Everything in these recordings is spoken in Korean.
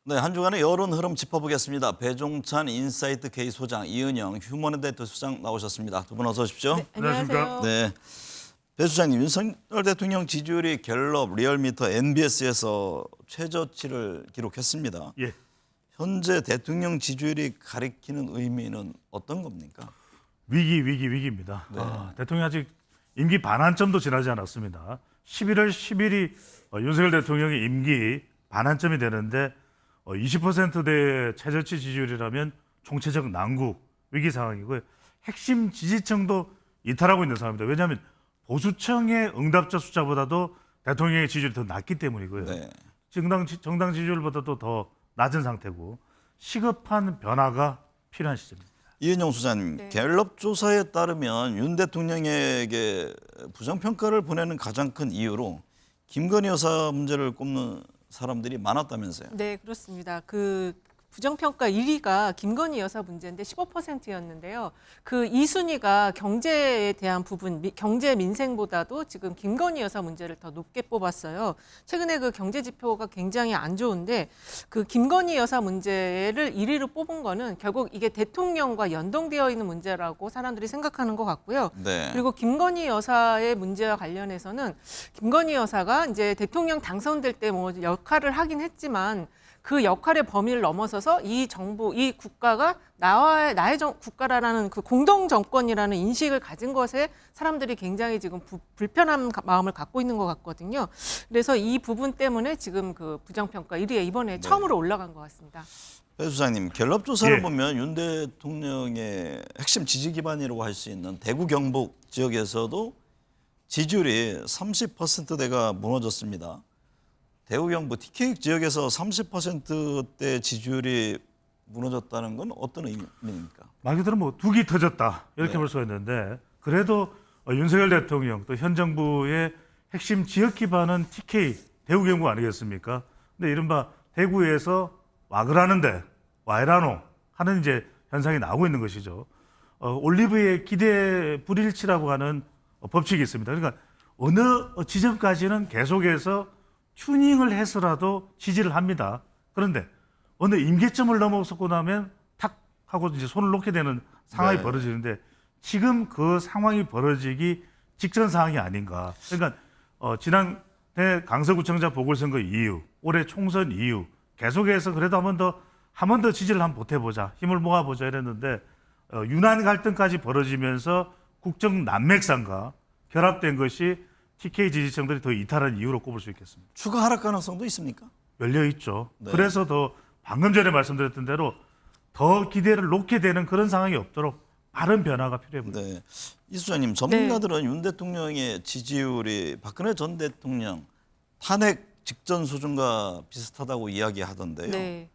네, 한 주간의 여론 흐름 짚어보겠습니다. 배종찬 인사이트 K 소장, 이은영 휴먼앤데이터 소장 나오셨습니다. 두 분 어서 오십시오. 네, 안녕하세요. 네, 배 소장님, 윤석열 대통령 지지율이 갤럽, 리얼미터, NBS에서 최저치를 기록했습니다. 예. 현재 대통령 지지율이 가리키는 의미는 어떤 겁니까? 위기입니다. 네. 대통령이 아직 임기 반환점도 지나지 않았습니다. 11월 10일이 윤석열 대통령의 임기 반환점이 되는데 20%대의 최저치 지지율이라면 총체적 난국, 위기 상황이고요. 핵심 지지층도 이탈하고 있는 상황입니다. 왜냐하면 보수층의 응답자 숫자보다도 대통령의 지지율이 더 낮기 때문이고요. 네. 정당 지지율보다도 더 낮은 상태고 시급한 변화가 필요한 시점입니다. 이은영 소장님, 네. 갤럽 조사에 따르면 윤 대통령에게 부정평가를 보내는 가장 큰 이유로 김건희 여사 문제를 꼽는 사람들이 많았다면서요. 네, 그렇습니다. 그 부정평가 1위가 김건희 여사 문제인데 15%였는데요. 그 2순위가 경제에 대한 부분, 경제 민생보다도 지금 김건희 여사 문제를 더 높게 뽑았어요. 최근에 그 경제 지표가 굉장히 안 좋은데 그 김건희 여사 문제를 1위로 뽑은 거는 결국 이게 대통령과 연동되어 있는 문제라고 사람들이 생각하는 것 같고요. 네. 그리고 김건희 여사의 문제와 관련해서는 김건희 여사가 이제 대통령 당선될 때 뭐 역할을 하긴 했지만 그 역할의 범위를 넘어서서 이 정부, 이 국가가 나의 국가라는 그 공동 정권이라는 인식을 가진 것에 사람들이 굉장히 지금 불편한 마음을 갖고 있는 것 같거든요. 그래서 이 부분 때문에 지금 그 부정평가 1위에 이번에 처음으로 올라간 것 같습니다. 배 소장님, 갤럽 조사를 예. 보면 윤 대통령의 핵심 지지 기반이라고 할 수 있는 대구 경북 지역에서도 지지율이 30%대가 무너졌습니다. 대구 경북 TK 지역에서 30%대 지지율이 무너졌다는 건 어떤 의미입니까? 말 그대로 뭐 둑이 터졌다 이렇게 네. 볼 수가 있는데 그래도 윤석열 대통령 또 현 정부의 핵심 지역 기반은 TK 대구 경북 아니겠습니까? 근데 이른바 대구에서 와 그라는데 와이라노 하는 이제 현상이 나오고 있는 것이죠. 올리브의 기대 불일치라고 하는 법칙이 있습니다. 그러니까 어느 지점까지는 계속해서 튜닝을 해서라도 지지를 합니다. 그런데 어느 임계점을 넘어서고 나면 탁 하고 이제 손을 놓게 되는 상황이 네. 벌어지는데 지금 그 상황이 벌어지기 직전 상황이 아닌가. 그러니까 지난해 강서구청장 보궐선거 이후, 올해 총선 이후 계속해서 그래도 한 번 더 지지를 한번 보태보자, 힘을 모아보자 이랬는데 유난 갈등까지 벌어지면서 국정 난맥상과 결합된 것이 TK 지지층들이 더 이탈한 이유로 꼽을 수 있겠습니다. 추가 하락 가능성도 있습니까? 열려 있죠. 네. 그래서 더 방금 전에 말씀드렸던 대로 더 기대를 놓게 되는 그런 상황이 없도록 빠른 변화가 필요해 보입니다. 네. 이 소장님, 전문가들은 윤 대통령의 지지율이 박근혜 전 대통령 탄핵 직전 수준과 비슷하다고 이야기하던데요. 네.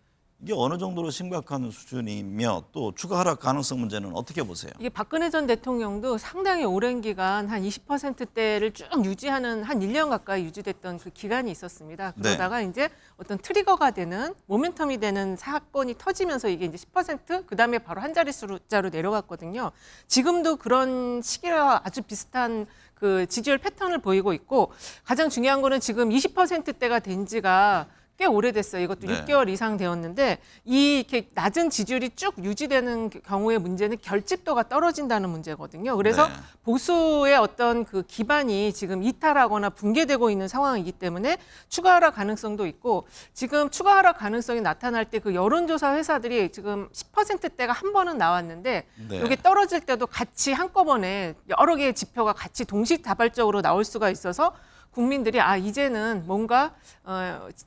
이게 어느 정도로 심각한 수준이며 또 추가 하락 가능성 문제는 어떻게 보세요? 이게 박근혜 전 대통령도 상당히 오랜 기간 한 20%대를 쭉 유지하는 한 1년 가까이 유지됐던 그 기간이 있었습니다. 그러다가 이제 어떤 트리거가 되는 모멘텀이 되는 사건이 터지면서 이게 이제 10% 그다음에 바로 한 자리 숫자로 내려갔거든요. 지금도 그런 시기와 아주 비슷한 그 지지율 패턴을 보이고 있고 가장 중요한 거는 지금 20%대가 된 지가 꽤 오래됐어요. 이것도 네. 6개월 이상 되었는데 이 이렇게 낮은 지지율이 쭉 유지되는 경우의 문제는 결집도가 떨어진다는 문제거든요. 그래서 네. 보수의 어떤 그 기반이 지금 이탈하거나 붕괴되고 있는 상황이기 때문에 추가 하락 가능성도 있고 지금 추가 하락 가능성이 나타날 때 그 여론조사 회사들이 지금 10%대가 한 번은 나왔는데 네. 이게 떨어질 때도 같이 한꺼번에 여러 개의 지표가 같이 동시다발적으로 나올 수가 있어서 국민들이 이제는 뭔가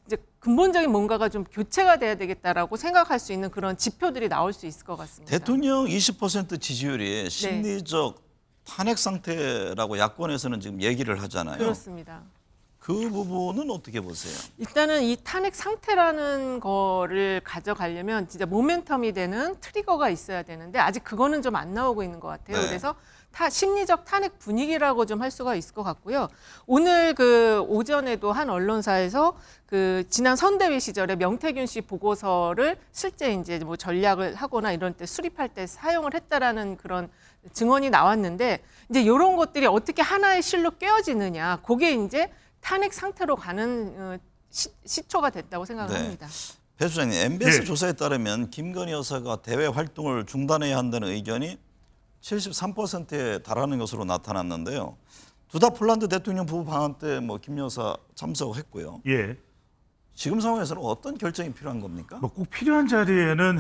이제 근본적인 뭔가가 좀 교체가 돼야 되겠다라고 생각할 수 있는 그런 지표들이 나올 수 있을 것 같습니다. 대통령 20% 지지율이 심리적 탄핵 상태라고 야권에서는 지금 얘기를 하잖아요. 그렇습니다. 그 부분은 어떻게 보세요? 일단은 이 탄핵 상태라는 거를 가져가려면 진짜 모멘텀이 되는 트리거가 있어야 되는데 아직 그거는 좀 안 나오고 있는 것 같아요. 네. 그래서 심리적 탄핵 분위기라고 좀 할 수가 있을 것 같고요. 오늘 그 오전에도 한 언론사에서 그 지난 선대위 시절에 명태균 씨 보고서를 실제 이제 뭐 전략을 하거나 이런 때 수립할 때 사용을 했다라는 그런 증언이 나왔는데 이제 이런 것들이 어떻게 하나의 실로 꿰어지느냐, 그게 이제 탄핵 상태로 가는 시초가 됐다고 생각을 네. 합니다. 배 수장님, MBS 예. 조사에 따르면 김건희 여사가 대외 활동을 중단해야 한다는 의견이 73%에 달하는 것으로 나타났는데요. 두 다 폴란드 대통령 부부 방한 때 뭐 김 여사 참석했고요. 예. 지금 상황에서는 어떤 결정이 필요한 겁니까? 뭐 꼭 필요한 자리에는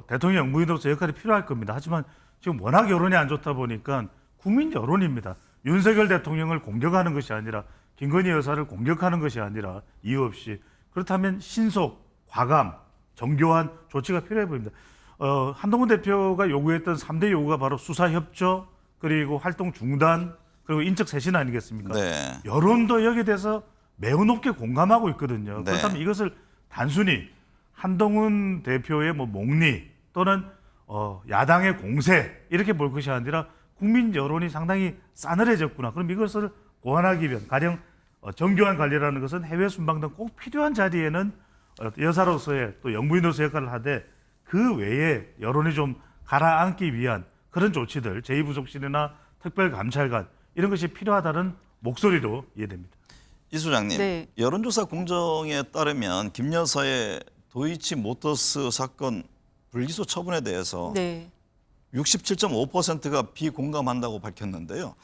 대통령 영부인으로서 역할이 필요할 겁니다. 하지만 지금 워낙 여론이 안 좋다 보니까 국민 여론입니다. 윤석열 대통령을 공격하는 것이 아니라 김건희 여사를 공격하는 것이 아니라 이유 없이 그렇다면 신속, 과감, 정교한 조치가 필요해 보입니다. 한동훈 대표가 요구했던 3대 요구가 바로 수사 협조 그리고 활동 중단 그리고 인적 쇄신 아니겠습니까? 네. 여론도 여기에 대해서 매우 높게 공감하고 있거든요. 네. 그렇다면 이것을 단순히 한동훈 대표의 뭐 목리 또는 야당의 공세 이렇게 볼 것이 아니라 국민 여론이 상당히 싸늘해졌구나. 그럼 이것을 보완하기 위한 가령 정교한 관리라는 것은 해외 순방 등 꼭 필요한 자리에는 여사로서의 또 영부인으로서 역할을 하되 그 외에 여론이 좀 가라앉기 위한 그런 조치들 제2부속실이나 특별감찰관 이런 것이 필요하다는 목소리도 이해됩니다. 이 소장님, 네. 여론조사 공정에 따르면 김 여사의 도이치 모터스 사건 불기소 처분에 대해서 네. 67.5%가 비공감한다고 밝혔는데요.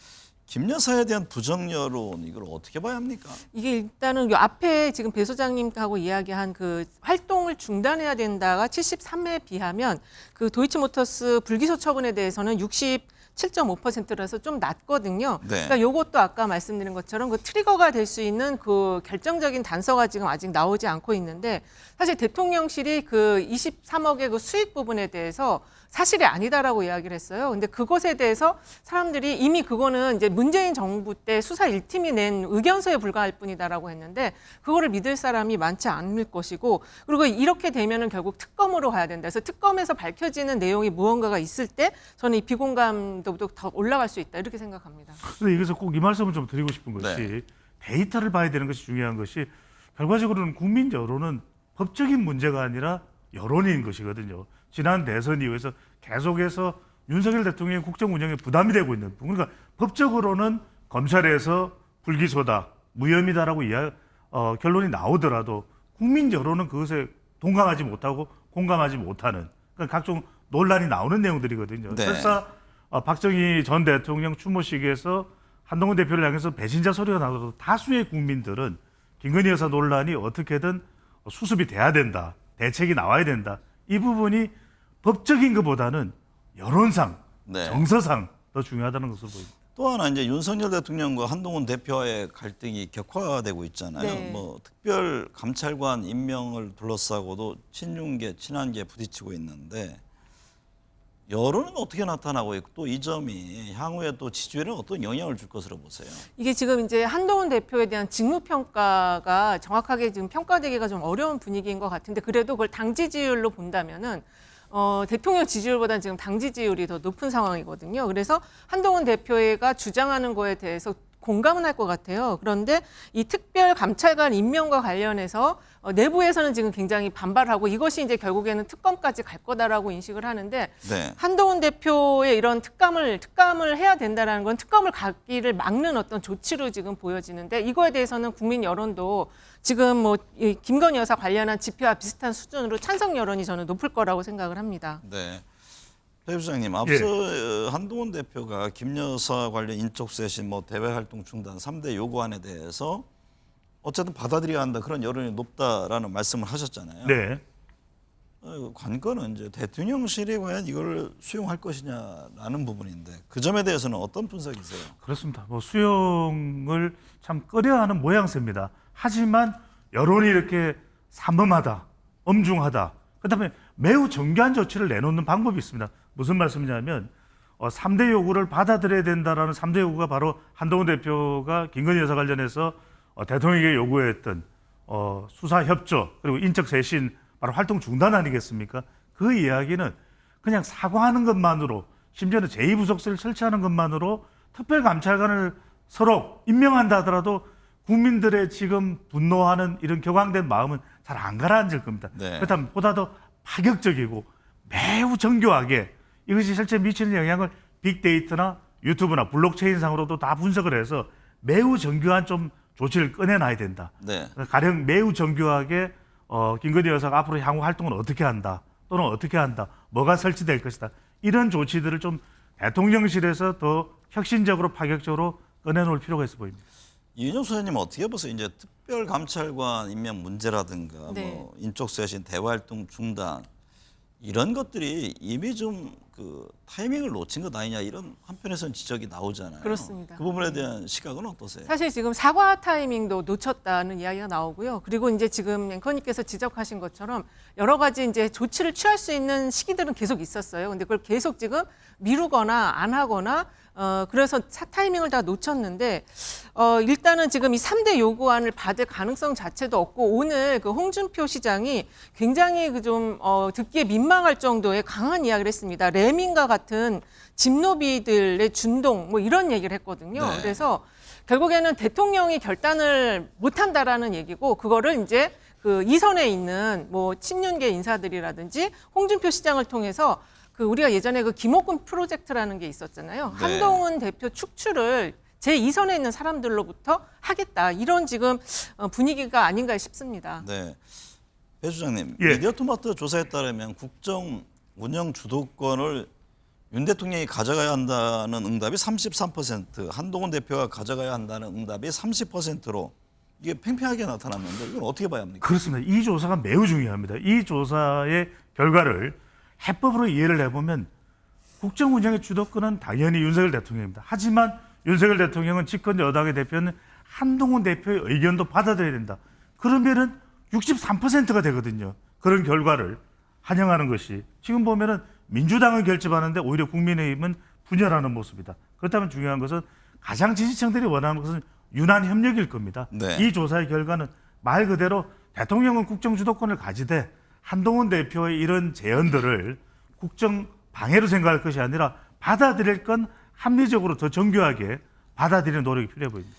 김 여사에 대한 부정 여론 이걸 어떻게 봐야 합니까? 이게 일단은 요 앞에 지금 배 소장님하고 이야기한 그 활동을 중단해야 된다가 73회에 비하면 그 도이치모터스 불기소 처분에 대해서는 67.5%라서 좀 낮거든요. 네. 그러니까 요것도 아까 말씀드린 것처럼 그 트리거가 될 수 있는 그 결정적인 단서가 지금 아직 나오지 않고 있는데 사실 대통령실이 그 23억의 그 수익 부분에 대해서 사실이 아니다라고 이야기를 했어요. 근데 그것에 대해서 사람들이 이미 그거는 이제 문재인 정부 때 수사 1팀이 낸 의견서에 불과할 뿐이다라고 했는데 그거를 믿을 사람이 많지 않을 것이고 그리고 이렇게 되면은 결국 특검으로 가야 된다. 그래서 특검에서 밝혀지는 내용이 무언가가 있을 때 저는 이 비공감도도 더 올라갈 수 있다. 이렇게 생각합니다. 그런데 여기서 꼭 이 말씀을 좀 드리고 싶은 것이 네. 데이터를 봐야 되는 것이 중요한 것이 결과적으로는 국민 여론은 법적인 문제가 아니라 여론인 것이거든요. 지난 대선 이후에서 계속해서 윤석열 대통령의 국정 운영에 부담이 되고 있는 부분. 그러니까 법적으로는 검찰에서 불기소다, 무혐의다라고 결론이 나오더라도 국민 여론은 그것에 동감하지 못하고 공감하지 못하는 그러니까 각종 논란이 나오는 내용들이거든요. 네. 설사 박정희 전 대통령 추모식에서 한동훈 대표를 향해서 배신자 소리가 나도 다수의 국민들은 김건희 여사 논란이 어떻게든 수습이 돼야 된다. 대책이 나와야 된다. 이 부분이 법적인 것보다는 여론상, 네. 정서상 더 중요하다는 것으로 보입니다. 또 하나 이제 윤석열 대통령과 한동훈 대표와의 갈등이 격화되고 있잖아요. 네. 뭐 특별 감찰관 임명을 둘러싸고도 친윤계, 친한계 부딪히고 있는데 여론은 어떻게 나타나고 있고 또 이 점이 향후에 또 지지율에 어떤 영향을 줄 것으로 보세요? 이게 지금 이제 한동훈 대표에 대한 직무평가가 정확하게 지금 평가되기가 좀 어려운 분위기인 것 같은데 그래도 그걸 당 지지율로 본다면은 대통령 지지율보다는 지금 당 지지율이 더 높은 상황이거든요. 그래서 한동훈 대표가 주장하는 거에 대해서 공감은 할 것 같아요. 그런데 이 특별 감찰관 임명과 관련해서 내부에서는 지금 굉장히 반발하고 이것이 이제 결국에는 특검까지 갈 거다라고 인식을 하는데 네. 한동훈 대표의 이런 특감을 해야 된다라는 건 특검을 가기를 막는 어떤 조치로 지금 보여지는데 이거에 대해서는 국민 여론도 지금 뭐 이 김건희 여사 관련한 지표와 비슷한 수준으로 찬성 여론이 저는 높을 거라고 생각을 합니다. 네. 배 부장님, 앞서 한동훈 대표가 김 여사 관련 인적 쇄신, 뭐 대외 활동 중단 3대 요구안에 대해서 어쨌든 받아들여야 한다 그런 여론이 높다라는 말씀을 하셨잖아요. 네. 관건은 이제 대통령실이 과연 이걸 수용할 것이냐라는 부분인데 그 점에 대해서는 어떤 분석이세요? 그렇습니다. 뭐 수용을 참 꺼려하는 모양새입니다. 하지만 여론이 이렇게 삼엄하다, 엄중하다. 그다음에 매우 정교한 조치를 내놓는 방법이 있습니다. 무슨 말씀이냐면 3대 요구를 받아들여야 된다라는 3대 요구가 바로 한동훈 대표가 김건희 여사 관련해서 대통령에게 요구했던 수사 협조 그리고 인적 쇄신 바로 활동 중단 아니겠습니까? 그 이야기는 그냥 사과하는 것만으로 심지어는 제2부속실을 설치하는 것만으로 특별감찰관을 서로 임명한다 하더라도 국민들의 지금 분노하는 이런 격앙된 마음은 잘 안 가라앉을 겁니다. 네. 그렇다면 보다 더 파격적이고 매우 정교하게 이것이 실제 미치는 영향을 빅데이터나 유튜브나 블록체인상으로도 다 분석을 해서 매우 정교한 좀 조치를 꺼내놔야 된다. 네. 가령 매우 정교하게 김건희 여사가 앞으로 향후 활동을 어떻게 한다 또는 어떻게 한다, 뭐가 설치될 것이다, 이런 조치들을 좀 대통령실에서 더 혁신적으로 파격적으로 꺼내놓을 필요가 있어 보입니다. 이은영 소장님 어떻게 보세요? 이제 특별감찰관 임명 문제라든가 네. 뭐 인적 쇄신, 대활동 중단 이런 것들이 이미 좀 그 타이밍을 놓친 것 아니냐 이런 한편에서는 지적이 나오잖아요. 그렇습니다. 그 부분에 대한 시각은 어떠세요? 사실 지금 사과 타이밍도 놓쳤다는 이야기가 나오고요. 그리고 이제 지금 앵커님께서 지적하신 것처럼 여러 가지 이제 조치를 취할 수 있는 시기들은 계속 있었어요. 근데 그걸 계속 지금 미루거나 안 하거나 그래서 타이밍을 다 놓쳤는데 일단은 지금 이 3대 요구안을 받을 가능성 자체도 없고 오늘 그 홍준표 시장이 굉장히 그 좀 듣기에 민망할 정도의 강한 이야기를 했습니다. 레민과 같은 집노비들의 준동 뭐 이런 얘기를 했거든요. 네. 그래서 결국에는 대통령이 결단을 못한다라는 얘기고 그거를 이제 그 이선에 있는 뭐 친윤계 인사들이라든지 홍준표 시장을 통해서 그 우리가 예전에 그 김옥군 프로젝트라는 게 있었잖아요. 네. 한동훈 대표 축출을 제2선에 있는 사람들로부터 하겠다. 이런 지금 분위기가 아닌가 싶습니다. 네. 배 수장님, 예. 미디어토마토 조사에 따르면 국정 운영 주도권을 윤 대통령이 가져가야 한다는 응답이 33%, 한동훈 대표가 가져가야 한다는 응답이 30%로 이게 팽팽하게 나타났는데 이건 어떻게 봐야 합니까? 그렇습니다. 이 조사가 매우 중요합니다. 이 조사의 결과를 해법으로 이해를 해보면 국정 운영의 주도권은 당연히 윤석열 대통령입니다. 하지만 윤석열 대통령은 집권 여당의 대표는 한동훈 대표의 의견도 받아들여야 된다. 그러면은 63%가 되거든요. 그런 결과를 환영하는 것이 지금 보면은 민주당은 결집하는데 오히려 국민의힘은 분열하는 모습이다. 그렇다면 중요한 것은 가장 지지층들이 원하는 것은 유난 협력일 겁니다. 네. 이 조사의 결과는 말 그대로 대통령은 국정 주도권을 가지되 한동훈 대표의 이런 제언들을 국정 방해로 생각할 것이 아니라 받아들일 건 합리적으로 더 정교하게 받아들이는 노력이 필요해 보입니다.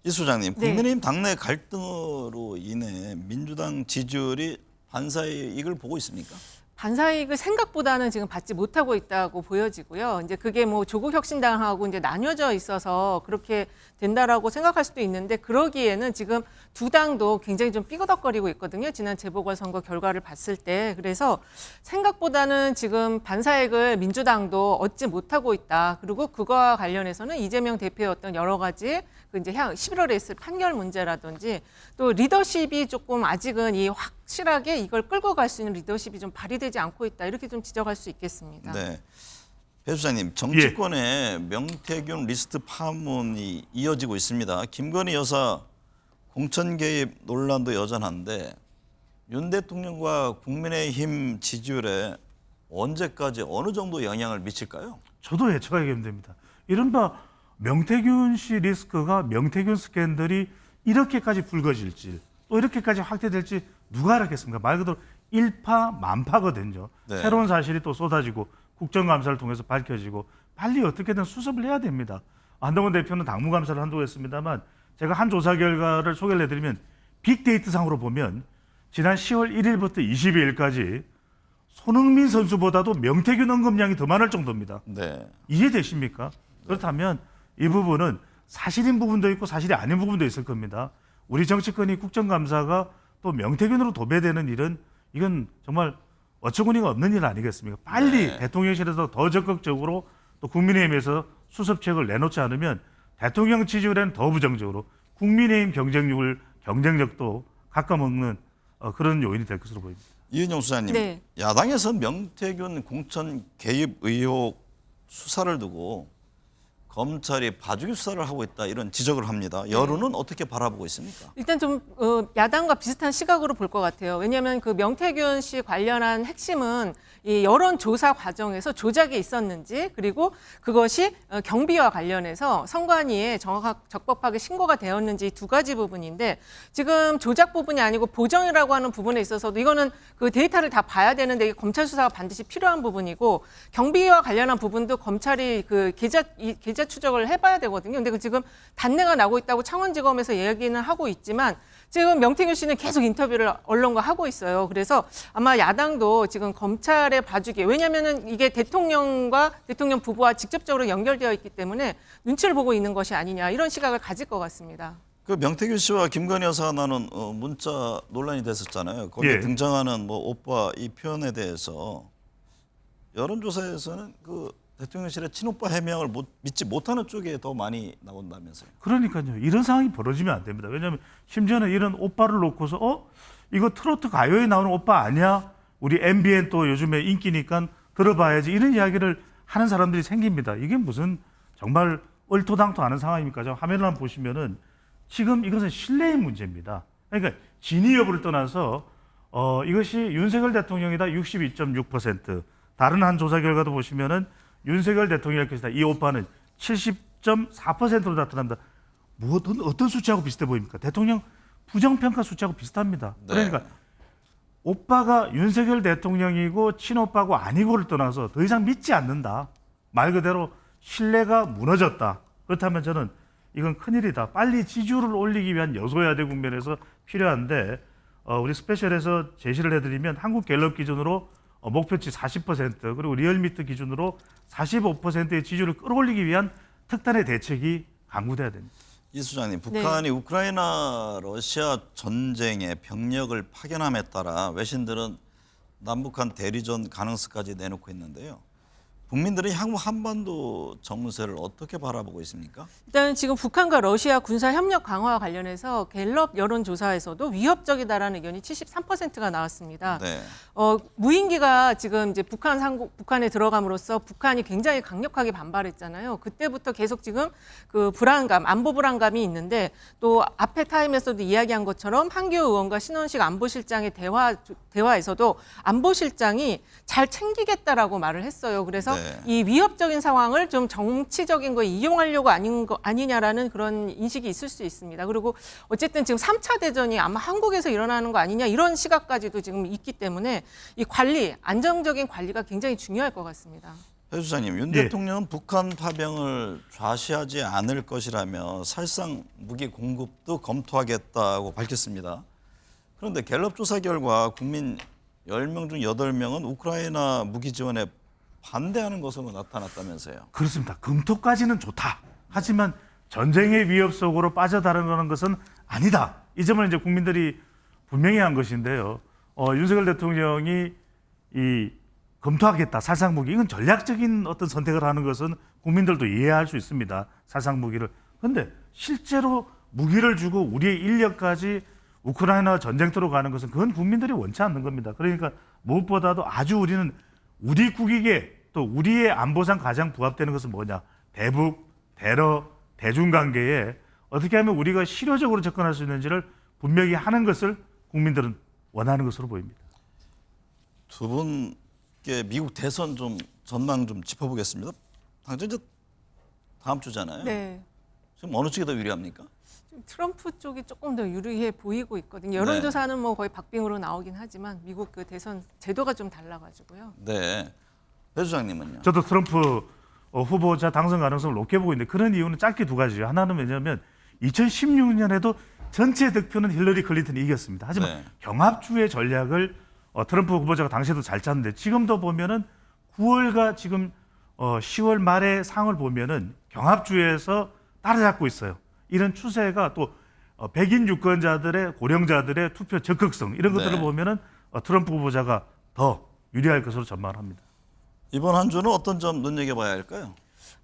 이 소장님, 네. 국민의힘 당내 갈등으로 인해 민주당 지지율이 반사의 이익을 보고 있습니까? 반사이익을 생각보다는 지금 받지 못하고 있다고 보여지고요. 이제 그게 뭐 조국 혁신당하고 이제 나뉘어져 있어서 그렇게 된다라고 생각할 수도 있는데 그러기에는 지금 두 당도 굉장히 좀 삐거덕거리고 있거든요. 지난 재보궐선거 결과를 봤을 때. 그래서 생각보다는 지금 반사이익을 민주당도 얻지 못하고 있다. 그리고 그거와 관련해서는 이재명 대표의 어떤 여러 가지 그 이제 11월에 있을 판결 문제라든지 또 리더십이 조금 아직은 이 확실하게 이걸 끌고 갈 수 있는 리더십이 좀 발휘되지 않고 있다. 이렇게 좀 지적할 수 있겠습니다. 네. 배 수장님, 정치권의 명태균 리스트 파문이 이어지고 있습니다. 김건희 여사 공천 개입 논란도 여전한데 윤 대통령과 국민의힘 지지율에 언제까지 어느 정도 영향을 미칠까요? 저도 예측하기 힘듭니다. 이른바 명태균 씨 리스크가 명태균 스캔들이 이렇게까지 불거질지 또 이렇게까지 확대될지 누가 알았겠습니까? 말 그대로 일파만파거든요. 네. 새로운 사실이 또 쏟아지고 국정감사를 통해서 밝혀지고 빨리 어떻게든 수습을 해야 됩니다. 한동훈 대표는 당무감사를 한다고 했습니다만 제가 한 조사 결과를 소개를 해드리면 빅데이터상으로 보면 지난 10월 1일부터 22일까지 손흥민 선수보다도 명태균 언급량이 더 많을 정도입니다. 네. 이해되십니까? 그렇다면 이 부분은 사실인 부분도 있고 사실이 아닌 부분도 있을 겁니다. 우리 정치권이 국정감사가 또 명태균으로 도배되는 일은 이건 정말 어처구니가 없는 일 아니겠습니까? 빨리 네. 대통령실에서 더 적극적으로 또 국민의힘에서 수습책을 내놓지 않으면 대통령 지지율에는 더 부정적으로 국민의힘 경쟁력도 깎아먹는 그런 요인이 될 것으로 보입니다. 이은영 수장님, 네. 야당에서 명태균 공천 개입 의혹 수사를 두고 검찰이 봐주기 수사를 하고 있다 이런 지적을 합니다. 여론은 어떻게 바라보고 있습니까? 일단 좀 야당과 비슷한 시각으로 볼 것 같아요. 왜냐하면 그 명태균 씨 관련한 핵심은 이 여론조사 과정에서 조작이 있었는지 그리고 그것이 경비와 관련해서 선관위에 적법하게 신고가 되었는지 이 두 가지 부분인데 지금 조작 부분이 아니고 보정이라고 하는 부분에 있어서도 이거는 그 데이터를 다 봐야 되는데 이게 검찰 수사가 반드시 필요한 부분이고 경비와 관련한 부분도 검찰이 그 계좌 추적을 해봐야 되거든요. 근데 그 지금 단내가 나고 있다고 창원지검에서 얘기는 하고 있지만 지금 명태균 씨는 계속 인터뷰를 언론과 하고 있어요. 그래서 아마 야당도 지금 검찰의 봐주기, 왜냐하면은 이게 대통령과 대통령 부부와 직접적으로 연결되어 있기 때문에 눈치를 보고 있는 것이 아니냐 이런 시각을 가질 것 같습니다. 그 명태균 씨와 김건희 여사가 나눈 문자 논란이 됐었잖아요. 거기에 예. 등장하는 뭐 오빠 이 표현에 대해서 여론조사에서는 그 대통령실의 친오빠 해명을 믿지 못하는 쪽에 더 많이 나온다면서요. 그러니까요. 이런 상황이 벌어지면 안 됩니다. 왜냐하면 심지어는 이런 오빠를 놓고서 이거 트로트 가요에 나오는 오빠 아니야? 우리 MBN 또 요즘에 인기니까 들어봐야지 이런 이야기를 하는 사람들이 생깁니다. 이게 무슨 정말 얼토당토 않은 상황입니까? 저 화면을 한번 보시면은 지금 이것은 신뢰의 문제입니다. 그러니까 진위 여부를 떠나서 이것이 윤석열 대통령이다 62.6%, 다른 한 조사 결과도 보시면은 윤석열 대통령일 것이다. 이 오빠는 70.4%로 나타난다. 어떤 수치하고 비슷해 보입니까? 대통령 부정평가 수치하고 비슷합니다. 네. 그러니까 오빠가 윤석열 대통령이고 친오빠고 아니고를 떠나서 더 이상 믿지 않는다. 말 그대로 신뢰가 무너졌다. 그렇다면 저는 이건 큰일이다. 빨리 지지율을 올리기 위한 여소야대 국면에서 필요한데 우리 스페셜에서 제시를 해드리면 한국갤럽 기준으로 목표치 40% 그리고 리얼미터 기준으로 45%의 지지율을 끌어올리기 위한 특단의 대책이 강구돼야 됩니다. 이 수장님, 북한이 우크라이나 러시아 전쟁에 병력을 파견함에 따라 외신들은 남북한 대리전 가능성까지 내놓고 있는데요. 국민들은 향후 한반도 정세를 어떻게 바라보고 있습니까? 일단 지금 북한과 러시아 군사 협력 강화와 관련해서 갤럽 여론조사에서도 위협적이다라는 의견이 73%가 나왔습니다. 네. 무인기가 지금 이제 북한에 들어감으로써 북한이 굉장히 강력하게 반발했잖아요. 그때부터 계속 지금 그 불안감, 안보 불안감이 있는데 또 앞에 타임에서도 이야기한 것처럼 한기호 의원과 신원식 안보실장의 대화에서도 안보실장이 잘 챙기겠다라고 말을 했어요. 그래서 네. 이 위협적인 상황을 좀 정치적인 거에 이용하려고 아니냐라는 그런 인식이 있을 수 있습니다. 그리고 어쨌든 지금 3차 대전이 아마 한국에서 일어나는 거 아니냐 이런 시각까지도 지금 있기 때문에 이 관리, 안정적인 관리가 굉장히 중요할 것 같습니다. 배 수장님, 윤 예. 대통령은 북한 파병을 좌시하지 않을 것이라며 사실상 무기 공급도 검토하겠다고 밝혔습니다. 그런데 갤럽 조사 결과 국민 10명 중 8명은 우크라이나 무기 지원에 반대하는 것으로 나타났다면서요. 그렇습니다. 검토까지는 좋다. 하지만 전쟁의 위협 속으로 빠져들어가는 것은 아니다. 이 점을 이제 국민들이 분명히 한 것인데요. 윤석열 대통령이 이 검토하겠다. 살상 무기 이건 전략적인 어떤 선택을 하는 것은 국민들도 이해할 수 있습니다. 살상 무기를. 그런데 실제로 무기를 주고 우리의 인력까지 우크라이나 전쟁터로 가는 것은 그건 국민들이 원치 않는 겁니다. 그러니까 무엇보다도 아주 우리는 우리 국익에 또 우리의 안보상 가장 부합되는 것은 뭐냐? 대북, 대러, 대중관계에 어떻게 하면 우리가 실효적으로 접근할 수 있는지를 분명히 하는 것을 국민들은 원하는 것으로 보입니다. 두 분께 미국 대선 좀 전망 좀 짚어보겠습니다. 당장 이제 다음 주잖아요. 네. 지금 어느 쪽이 더 유리합니까? 트럼프 쪽이 조금 더 유리해 보이고 있거든요. 여론조사는 뭐 거의 박빙으로 나오긴 하지만 미국 그 대선 제도가 좀 달라가지고요. 네. 배 수장님은요? 저도 트럼프 후보자 당선 가능성을 높게 보고 있는데 그런 이유는 짧게 두 가지죠. 하나는 왜냐하면 2016년에도 전체 득표는 힐러리 클린턴이 이겼습니다. 하지만 네. 경합주의 전략을 트럼프 후보자가 당시에도 잘 짰는데 지금도 보면은 9월과 지금 10월 말의 상을 보면은 경합주에서 따라잡고 있어요. 이런 추세가 또 백인 유권자들의 고령자들의 투표 적극성 이런 것들을 네. 보면은 트럼프 후보자가 더 유리할 것으로 전망합니다. 이번 한 주는 어떤 점 눈여겨봐야 할까요?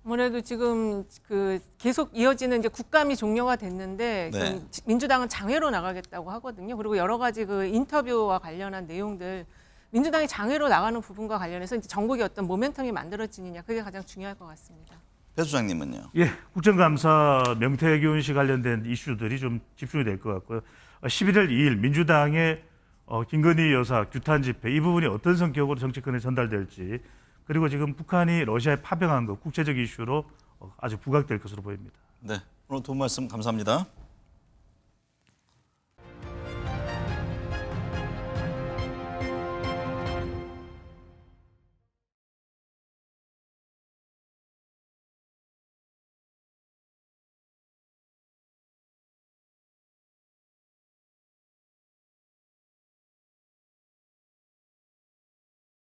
아무래도 지금 그 계속 이어지는 이제 국감이 종료가 됐는데 네. 지금 민주당은 장외로 나가겠다고 하거든요. 그리고 여러 가지 그 인터뷰와 관련한 내용들 민주당이 장외로 나가는 부분과 관련해서 이제 전국에 어떤 모멘텀이 만들어지느냐 그게 가장 중요할 것 같습니다. 배 수장님은요? 예, 국정감사 명태균 씨 관련된 이슈들이 좀 집중이 될 것 같고요. 11월 2일 민주당의 김건희 여사 규탄 집회 이 부분이 어떤 성격으로 정치권에 전달될지 그리고 지금 북한이 러시아에 파병한 것 국제적 이슈로 아주 부각될 것으로 보입니다. 네. 오늘 도움 말씀 감사합니다.